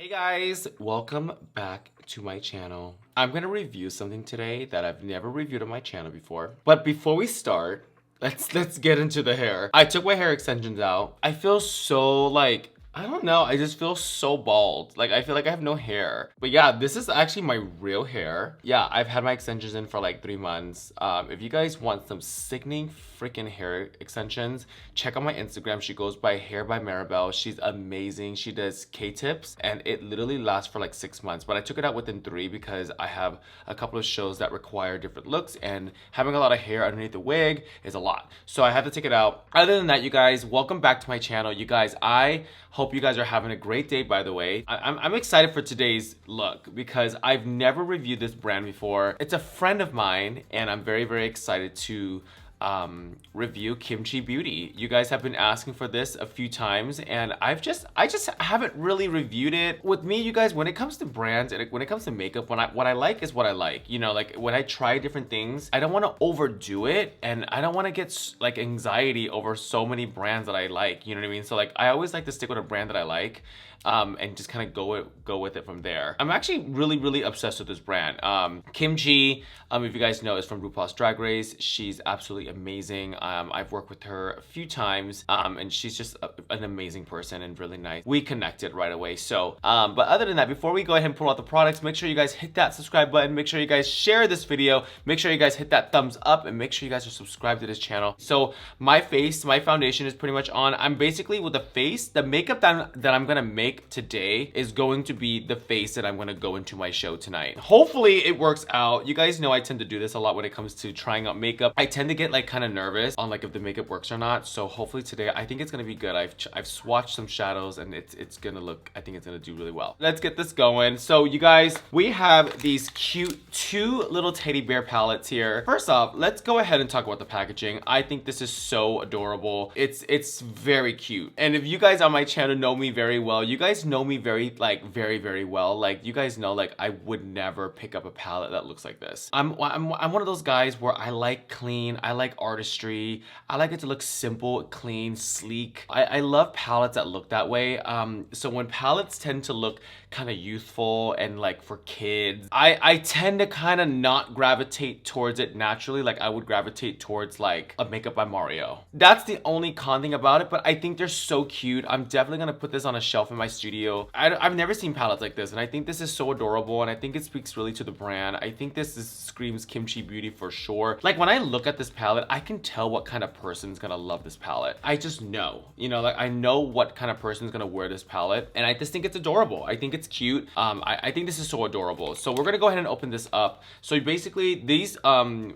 Hey guys, welcome back to my channel. I'm gonna review something today that I've never reviewed on my channel before. But before we start, let's get into the hair. I took my hair extensions out. I feel so like, I don't know, I just feel so bald. Like I feel like I have no hair. But yeah, this is actually my real hair. Yeah, I've had my extensions in for like 3 months. If you guys want some sickening freaking hair extensions, check out my Instagram. She goes by Hair by Maribel. She's amazing. She does K-tips and it literally lasts for like 6 months, but I took it out within 3 because I have a couple of shows that require different looks and having a lot of hair underneath the wig is a lot. So I had to take it out. Other than that, you guys, welcome back to my channel. You guys, I hope you guys are having a great day, by the way. I'm excited for today's look because I've never reviewed this brand before. It's a friend of mine and I'm very, very excited to review Kimchi Beauty. You guys have been asking for this a few times and I just haven't really reviewed it. With me, you guys, when it comes to brands and when it comes to makeup, what I like is what I like. You know, like when I try different things, I don't want to overdo it and I don't want to get like anxiety over so many brands that I like, you know what I mean? So like I always like to stick with a brand that I like and just kind of go with it from there. I'm actually really obsessed with this brand. Kimchi, if you guys know, is from RuPaul's Drag Race. She's absolutely amazing. I've worked with her a few times and she's just an amazing person and really nice. We connected right away. So but other than that, before we go ahead and pull out the products, make sure you guys hit that subscribe button, make sure you guys share this video, make sure you guys hit that thumbs up, and make sure you guys are subscribed to this channel. So my foundation is pretty much on. I'm basically with the face, the makeup that I'm gonna make today is going to be the face that I'm going to go into my show tonight. Hopefully it works out. You guys know I tend to do this a lot when it comes to trying out makeup. I tend to get like kind of nervous on like if the makeup works or not. So hopefully today I think it's going to be good. I've swatched some shadows and it's going to look, I think it's going to do really well. Let's get this going. So you guys, we have these cute 2 little teddy bear palettes here. First off, let's go ahead and talk about the packaging. I think this is so adorable. It's very cute. And if you guys on my channel know me very well, you guys know me very well. Like you guys know, like I would never pick up a palette that looks like this. I'm one of those guys where I like clean, I like artistry, I like it to look simple, clean, sleek. I love palettes that look that way. So when palettes tend to look kind of youthful and like for kids, I tend to kind of not gravitate towards it naturally. Like I would gravitate towards like a Makeup by Mario. That's the only con thing about it, but I think they're so cute. I'm definitely gonna put this on a shelf in my studio. I've never seen palettes like this and I think this is so adorable and I think it speaks really to the brand. I think this screams Kimchi Beauty for sure. Like when I look at this palette, I can tell what kind of person's gonna love this palette. I just know, you know, like I know what kind of person's gonna wear this palette and I just think it's adorable. I think it's cute. I think this is so adorable. So we're gonna go ahead and open this up. So basically these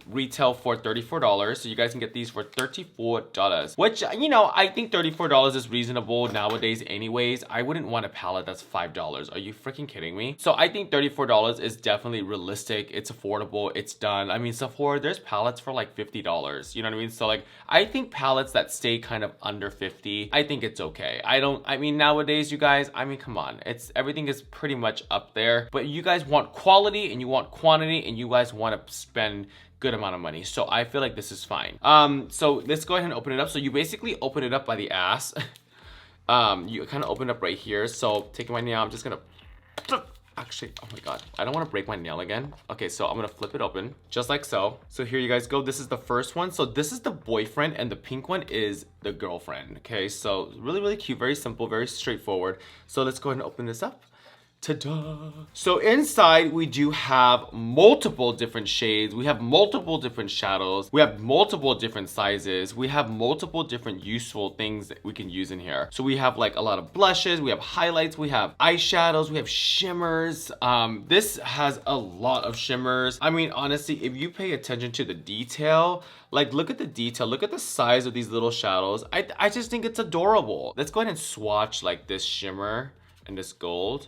retail for $34. So you guys can get these for $34, which, you know, I think $34 is reasonable nowadays anyways. I wouldn't want a palette that's $5. Are you freaking kidding me? So I think $34 is definitely realistic. It's affordable. It's done. I mean, Sephora, there's palettes for like $50. You know what I mean? So like, I think palettes that stay kind of under 50, I think it's okay. I mean, nowadays, you guys, I mean, come on. Everything is pretty much up there, but you guys want quality and you want quantity and you guys want to spend good amount of money. So I feel like this is fine. So let's go ahead and open it up. So you basically open it up by the ass. You kind of open it up right here. So taking my nail, I'm just gonna actually, oh my god, I don't want to break my nail again. Okay, so I'm gonna flip it open just like so. So here you guys go. This is the first one. So this is the boyfriend and the pink one is the girlfriend. Okay, so really cute, very simple, very straightforward. So let's go ahead and open this up. Ta-da! So inside we do have multiple different shades, we have multiple different shadows, we have multiple different sizes, we have multiple different useful things that we can use in here. So we have like a lot of blushes, we have highlights, we have eyeshadows, we have shimmers. This has a lot of shimmers. I mean, honestly, if you pay attention to the detail, like look at the detail, look at the size of these little shadows. I just think it's adorable. Let's go ahead and swatch like this shimmer and this gold.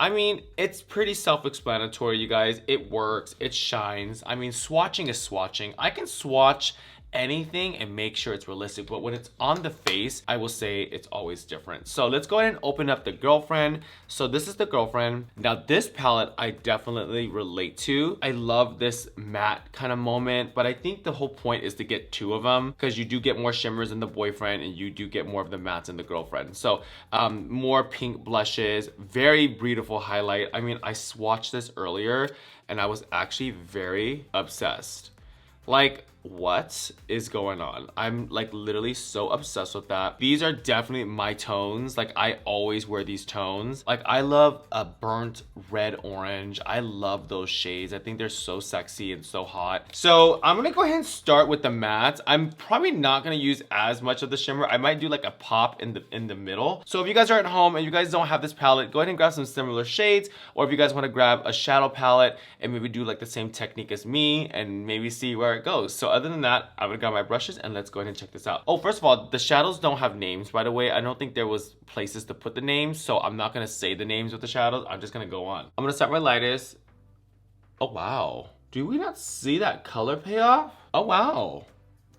I mean, it's pretty self-explanatory, you guys. It works, it shines. I mean, swatching is swatching. I can swatch anything and make sure it's realistic. But when it's on the face, I will say it's always different. So let's go ahead and open up the Girlfriend. So this is the Girlfriend. Now this palette I definitely relate to. I love this matte kind of moment, but I think the whole point is to get two of them because you do get more shimmers in the Boyfriend and you do get more of the mattes in the Girlfriend. So more pink blushes, very beautiful highlight. I mean, I swatched this earlier and I was actually very obsessed. Like, what is going on? I'm like literally so obsessed with that. These are definitely my tones. Like, I always wear these tones. Like, I love a burnt red orange. I love those shades. I think they're so sexy and so hot. So I'm gonna go ahead and start with the mattes. I'm probably not gonna use as much of the shimmer. I might do like a pop in the middle. So if you guys are at home and you guys don't have this palette, go ahead and grab some similar shades. Or if you guys wanna grab a shadow palette and maybe do like the same technique as me and maybe see where it goes. So other than that, I'm gonna grab my brushes and let's go ahead and check this out. Oh, first of all, the shadows don't have names, by the way. I don't think there was places to put the names, so I'm not gonna say the names with the shadows. I'm just gonna go on. I'm gonna start my lightest. Oh, wow. Do we not see that color payoff? Oh, wow.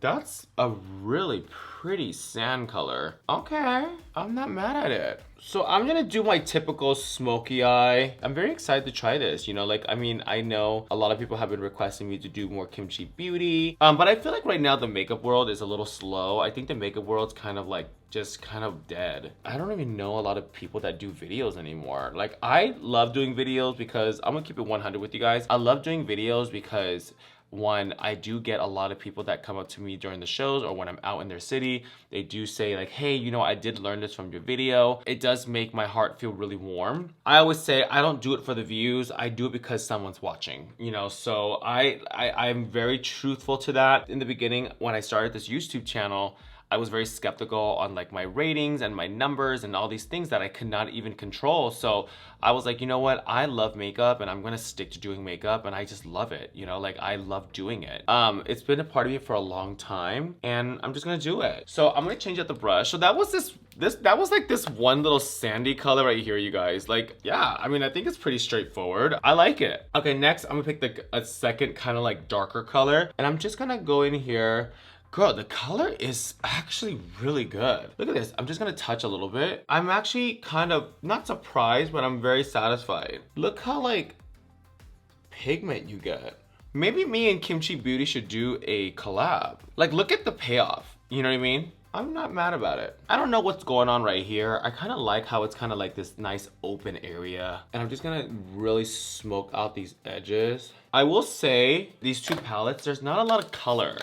That's a really pretty sand color. Okay, I'm not mad at it. So I'm gonna do my typical smoky eye. I'm very excited to try this, you know, like, I mean, I know a lot of people have been requesting me to do more kimchi beauty, but I feel like right now the makeup world is a little slow. I think the makeup world's kind of like just kind of dead. I don't even know a lot of people that do videos anymore. Like, I love doing videos because I'm gonna keep it 100 with you guys. I love doing videos because one, I do get a lot of people that come up to me during the shows or when I'm out in their city. They do say like, hey, you know, I did learn this from your video. It does make my heart feel really warm. I always say I don't do it for the views. I do it because someone's watching, you know? So I'm very truthful to that. In the beginning, when I started this YouTube channel, I was very skeptical on like my ratings and my numbers and all these things that I could not even control. So I was like, you know what? I love makeup and I'm gonna stick to doing makeup and I just love it. You know, like I love doing it. It's been a part of me for a long time and I'm just gonna do it. So I'm gonna change out the brush. So that was that was like this one little sandy color right here, you guys. Like, yeah, I mean, I think it's pretty straightforward. I like it. Okay, next I'm gonna pick a second kind of like darker color and I'm just gonna go in here. Girl, the color is actually really good. Look at this. I'm just gonna touch a little bit. I'm actually kind of not surprised, but I'm very satisfied. Look how like pigment you get. Maybe me and Kimchi Beauty should do a collab. Like, look at the payoff. You know what I mean? I'm not mad about it. I don't know what's going on right here. I kind of like how it's kind of like this nice open area. And I'm just gonna really smoke out these edges. I will say these two palettes, there's not a lot of color.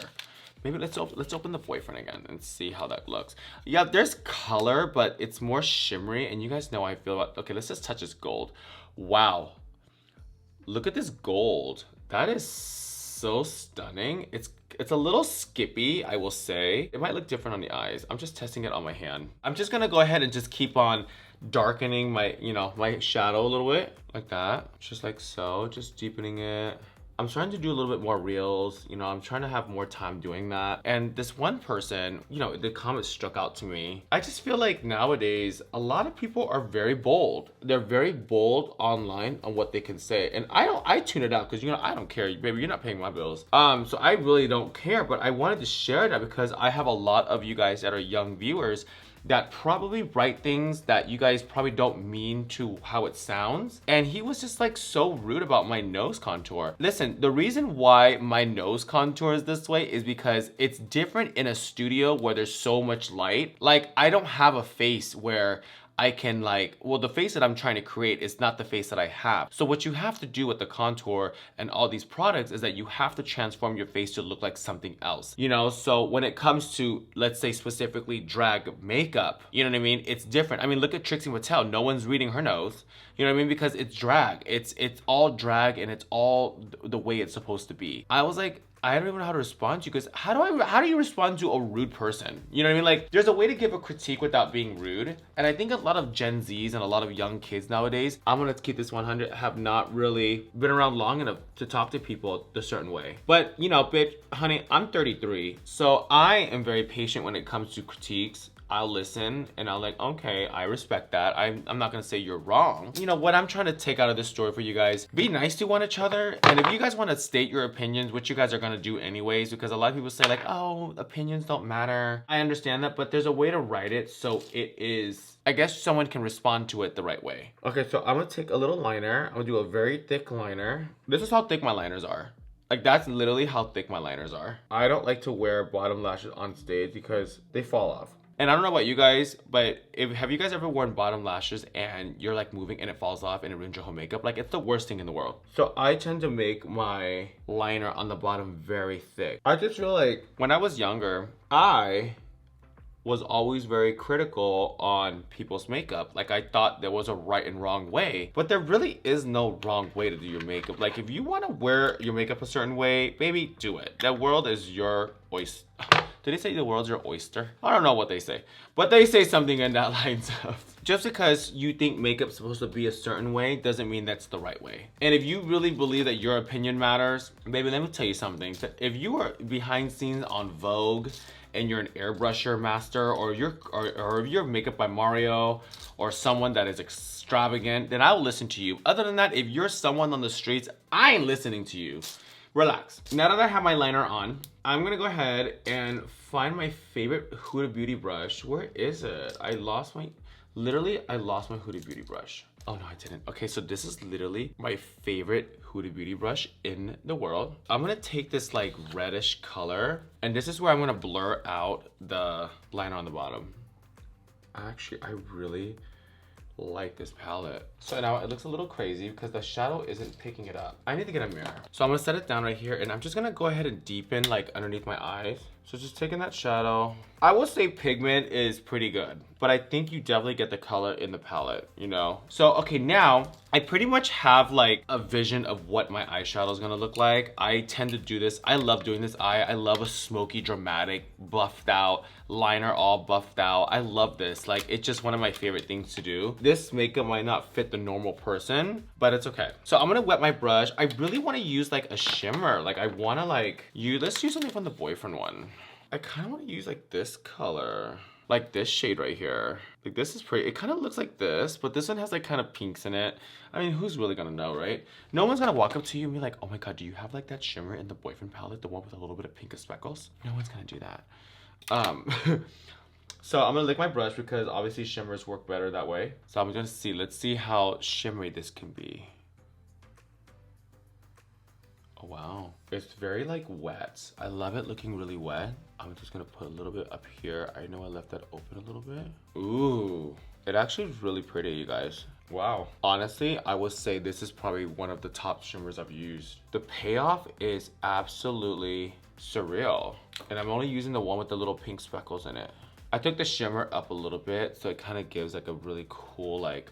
Maybe let's open the Boyfriend again and see how that looks. Yeah, there's color, but it's more shimmery. And you guys know how I feel about, okay, let's just touch this gold. Wow. Look at this gold. That is so stunning. It's a little skippy, I will say. It might look different on the eyes. I'm just testing it on my hand. I'm just gonna go ahead and just keep on darkening my, you know, my shadow a little bit. Like that, just like so, just deepening it. I'm trying to do a little bit more reels, you know, I'm trying to have more time doing that. And this one person, you know, the comment struck out to me. I just feel like nowadays, a lot of people are very bold. They're very bold online on what they can say. And I tune it out because, you know, I don't care, baby, you're not paying my bills. So I really don't care, but I wanted to share that because I have a lot of you guys that are young viewers that probably write things that you guys probably don't mean to how it sounds. And he was just like so rude about my nose contour. Listen, the reason why my nose contour is this way is because it's different in a studio where there's so much light. Like, I don't have a face where I can like, well, the face that I'm trying to create is not the face that I have. So what you have to do with the contour and all these products is that you have to transform your face to look like something else. You know, so when it comes to, let's say specifically drag makeup, you know what I mean? It's different. I mean, look at Trixie Mattel. No one's reading her nose. You know what I mean? Because it's drag. It's all drag and it's all the way it's supposed to be. I was like, I don't even know how to respond to you because how do you respond to a rude person? You know what I mean? Like, there's a way to give a critique without being rude. And I think a lot of Gen Zs and a lot of young kids nowadays, I'm gonna keep this 100, have not really been around long enough to talk to people a certain way. But, you know, bitch, honey, I'm 33. So I am very patient when it comes to critiques. I'll listen and I'll like, okay, I respect that. I'm not gonna say you're wrong. You know, what I'm trying to take out of this story for you guys, be nice to one another. And if you guys want to state your opinions, which you guys are gonna do anyways, because a lot of people say like, oh, opinions don't matter. I understand that, but there's a way to write it so it is, I guess someone can respond to it the right way. Okay, so I'm gonna take a little liner. I'm gonna do a very thick liner. This is how thick my liners are. Like, that's literally how thick my liners are. I don't like to wear bottom lashes on stage because they fall off. And I don't know about you guys, but have you guys ever worn bottom lashes and you're like moving and it falls off and it ruins your whole makeup? Like, it's the worst thing in the world. So I tend to make my liner on the bottom very thick. I just feel like when I was younger, I was always very critical on people's makeup. Like, I thought there was a right and wrong way, but there really is no wrong way to do your makeup. Like, if you want to wear your makeup a certain way, baby, do it. The world is your oyster. Did they say the world's your oyster? I don't know what they say, but they say something in that lines of. Just because you think makeup's supposed to be a certain way doesn't mean that's the right way. And if you really believe that your opinion matters, baby, let me tell you something. If you are behind scenes on Vogue and you're an airbrusher master, or if you're makeup by Mario or someone that is extravagant, then I'll listen to you. Other than that, if you're someone on the streets, I ain't listening to you. Relax. Now that I have my liner on, I'm gonna go ahead and find my favorite Huda Beauty brush. Where is it? I lost my Huda Beauty brush. Oh no, I didn't. Okay, so this is literally my favorite Huda Beauty brush in the world. I'm gonna take this like reddish color, and this is where I'm gonna blur out the liner on the bottom. Actually, I really like this palette. So now it looks a little crazy because the shadow isn't picking it up. I need to get a mirror. So I'm gonna set it down right here, and I'm just gonna go ahead and deepen like underneath my eyes. So just taking that shadow. I will say pigment is pretty good, but I think you definitely get the color in the palette, you know? So, okay, now I pretty much have like a vision of what my eyeshadow is gonna look like. I tend to do this. I love doing this eye. I love a smoky, dramatic, buffed out liner, all buffed out. I love this. Like, it's just one of my favorite things to do. This makeup might not fit the normal person, but it's okay. So I'm gonna wet my brush. I really wanna use like a shimmer. Like, I wanna like, let's use something from the Boyfriend one. I kind of want to use like this color, like this shade right here. Like, this is pretty. It kind of looks like this, but this one has like kind of pinks in it. I mean, who's really gonna know, right? No one's gonna walk up to you and be like, oh my god, do you have like that shimmer in the Boyfriend palette, the one with a little bit of pink speckles? No one's gonna do that. So I'm gonna lick my brush because obviously shimmers work better that way. So I'm gonna see, let's see how shimmery this can be. Oh wow, it's very like wet. I love it looking really wet. I'm just gonna put a little bit up here. I know I left that open a little bit. Ooh, it actually is really pretty, you guys. Wow. Honestly, I would say this is probably one of the top shimmers I've used. The payoff is absolutely surreal. And I'm only using the one with the little pink speckles in it. I took the shimmer up a little bit, so it kind of gives like a really cool, like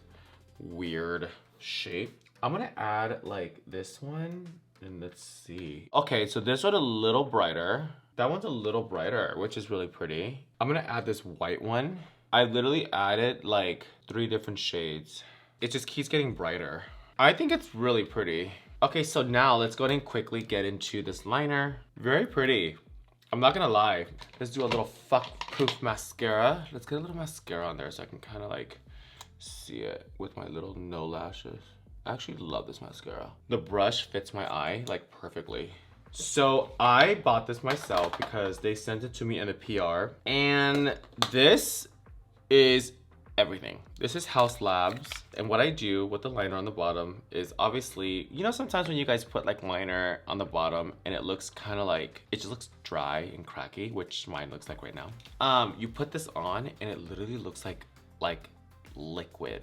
weird shape. I'm gonna add like this one. And let's see. Okay, so this one a little brighter. That one's a little brighter, which is really pretty. I'm gonna add this white one. I literally added like 3 different shades. It just keeps getting brighter. I think it's really pretty. Okay, so now let's go ahead and quickly get into this liner. Very pretty. I'm not gonna lie. Let's do a little fuck-proof mascara. Let's get a little mascara on there so I can kind of like see it with my little no lashes. I actually love this mascara. The brush fits my eye like perfectly. So I bought this myself because they sent it to me in the PR, and this is everything. This is House Labs, and what I do with the liner on the bottom is obviously, you know, sometimes when you guys put like liner on the bottom and it looks kind of like, it just looks dry and cracky, which mine looks like right now. You put this on and it literally looks like liquid,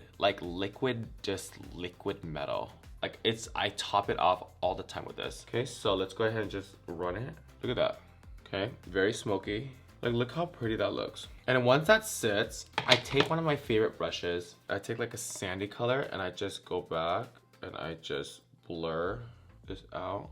just liquid metal. Like, I top it off all the time with this. Okay, so let's go ahead and just run it. Look at that. Okay, very smoky. Like, look how pretty that looks. And then once that sits, I take one of my favorite brushes. I take like a sandy color and I just go back and I just blur this out.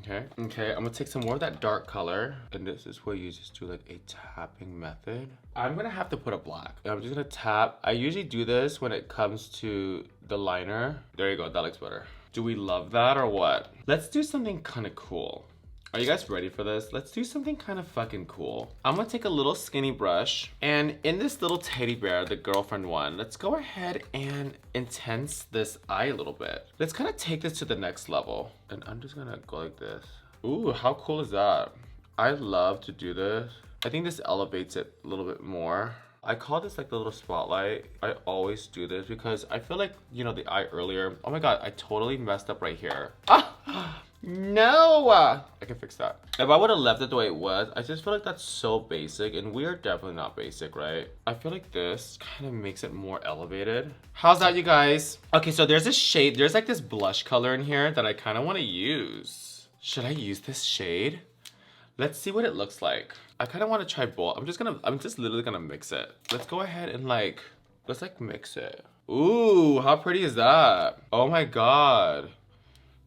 Okay, I'm gonna take some more of that dark color, and this is where you just do like a tapping method. I'm gonna have to put a black. I'm just gonna tap. I usually do this when it comes to the liner. There you go, that looks better. Do we love that or what? Let's do something kind of cool. Are you guys ready for this? Let's do something kind of fucking cool. I'm gonna take a little skinny brush, and in this little teddy bear, the girlfriend one, let's go ahead and intense this eye a little bit. Let's kind of take this to the next level. And I'm just gonna go like this. Ooh, how cool is that? I love to do this. I think this elevates it a little bit more. I call this like the little spotlight. I always do this because I feel like, you know, the eye earlier. Oh my God, I totally messed up right here. Ah! No! I can fix that. If I would have left it the way it was, I just feel like that's so basic, and we are definitely not basic, right? I feel like this kind of makes it more elevated. How's that, you guys? Okay, so there's this shade, there's like this blush color in here that I kind of want to use. Should I use this shade? Let's see what it looks like. I kind of want to try both. I'm just literally gonna mix it. Let's go ahead and let's mix it. Ooh, how pretty is that? Oh my God.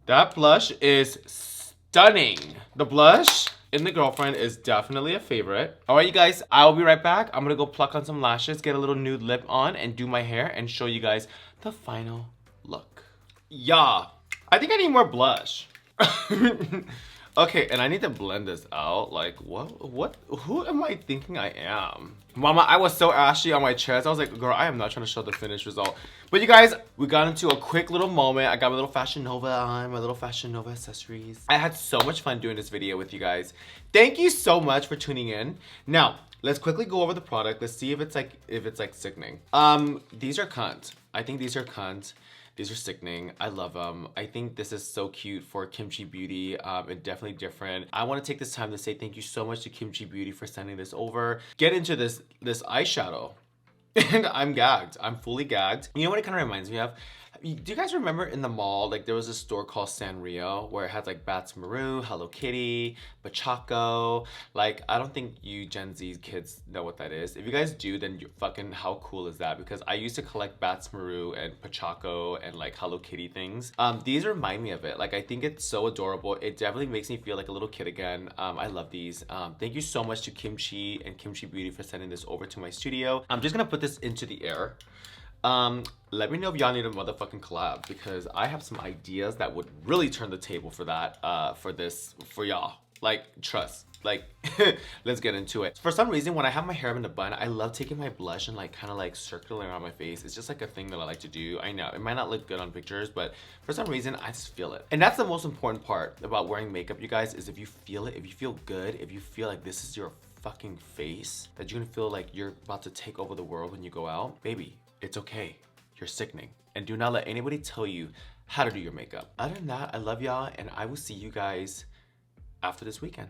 That blush is stunning. The blush in the girlfriend is definitely a favorite. All right, you guys, I will be right back. I'm gonna go pluck on some lashes, get a little nude lip on, and do my hair and show you guys the final look. Yeah, I think I need more blush. Okay, and I need to blend this out. Like, who am I thinking I am? Mama, I was so ashy on my chest. I was like, girl, I am not trying to show the finished result. But you guys, we got into a quick little moment. I got my little Fashion Nova on, my little Fashion Nova accessories. I had so much fun doing this video with you guys. Thank you so much for tuning in. Now, let's quickly go over the product. Let's see if it's like sickening. These are cunt. I think these are cunt. These are sickening. I love them. I think this is so cute for Kimchi Beauty and definitely different. I want to take this time to say thank you so much to Kimchi Beauty for sending this over. Get into this eyeshadow. And I'm gagged. I'm fully gagged. You know what it kind of reminds me of? Do you guys remember in the mall, like there was a store called Sanrio where it had like Bats Maru, Hello Kitty, Bachaco. Like, I don't think you Gen Z kids know what that is. If you guys do, then you're fucking, how cool is that? Because I used to collect Bats Maru and Pachaco and like Hello Kitty things. These remind me of it. Like, I think it's so adorable. It definitely makes me feel like a little kid again. I love these. Thank you so much to Kimchi and Kimchi Beauty for sending this over to my studio. I'm just gonna put this into the air. Let me know if y'all need a motherfucking collab, because I have some ideas that would really turn the table for that, for y'all. Like, trust. Like, let's get into it. For some reason, when I have my hair in a bun, I love taking my blush and like kind of like circling around my face. It's just like a thing that I like to do. I know it might not look good on pictures, but for some reason, I just feel it. And that's the most important part about wearing makeup, you guys, is if you feel it, if you feel good, if you feel like this is your fucking face, that you're gonna feel like you're about to take over the world when you go out, baby, it's okay. You're sickening. And do not let anybody tell you how to do your makeup. Other than that, I love y'all, and I will see you guys after this weekend.